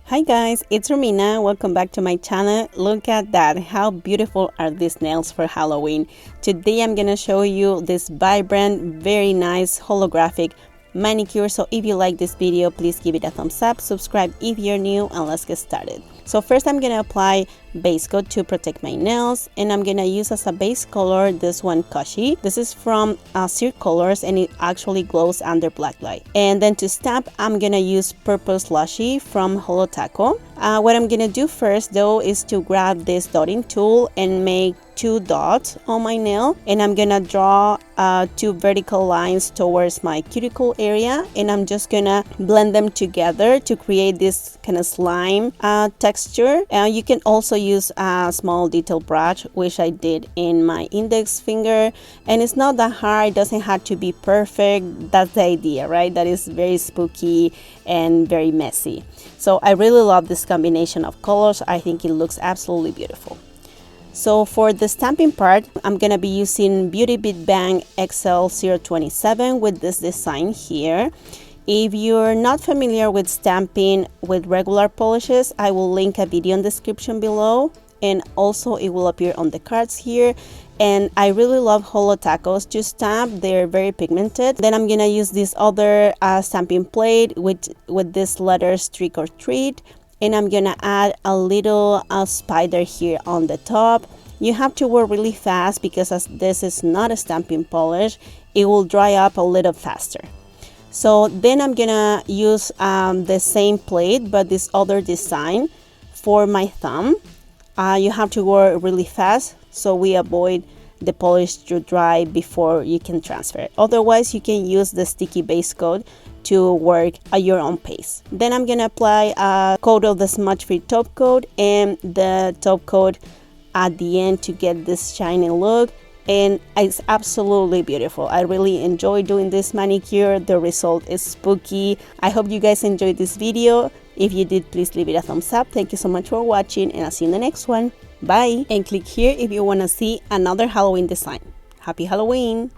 Hi guys, it's Romina. Welcome back to my channel. Look at that, how beautiful are these nails for Halloween. Today I'm gonna show you this vibrant, very nice holographic manicure. So if you like this video, please give it a thumbs up, subscribe if you're new, and let's get started. So first I'm gonna apply base coat to protect my nails, and I'm gonna use as a base color this one, Kushy. This is from Cirque Colors, and it actually glows under black light. And then to stamp, I'm gonna use purple slushie from Holo Taco. What I'm gonna do first though is to grab this dotting tool and make 2 dots on my nail, and I'm gonna draw 2 vertical lines towards my cuticle area, and I'm just gonna blend them together to create this kind of slime texture. You can also use a small detail brush, which I did in my index finger, and it's not that hard. It doesn't have to be perfect. That's the idea, right? That is very spooky and very messy. So I really love this combination of colors. I think it looks absolutely beautiful. So for the stamping part, I'm gonna be using Beauty Beat Bang XL 027 with this design here. If you're not familiar with stamping with regular polishes, I will link a video in the description below, and also it will appear on the cards here. And I really love Holo Tacos to stamp. They're very pigmented. Then I'm gonna use this other stamping plate with this letters Trick or Treat, and I'm gonna add a little spider here on the top. You have to work really fast because as this is not a stamping polish, it will dry up a little faster. So then I'm gonna use the same plate but this other design for my thumb. You have to work really fast so we avoid the polish to dry before you can transfer it. Otherwise, you can use the sticky base coat to work at your own pace. Then I'm gonna apply a coat of the smudge free top coat and the top coat at the end to get this shiny look, and it's absolutely beautiful. I really enjoy doing this manicure. The result is spooky. I hope you guys enjoyed this video. If you did, please leave it a thumbs up. Thank you so much for watching, and I'll see you in the next one. Bye, and click here if you want to see another Halloween design. Happy Halloween!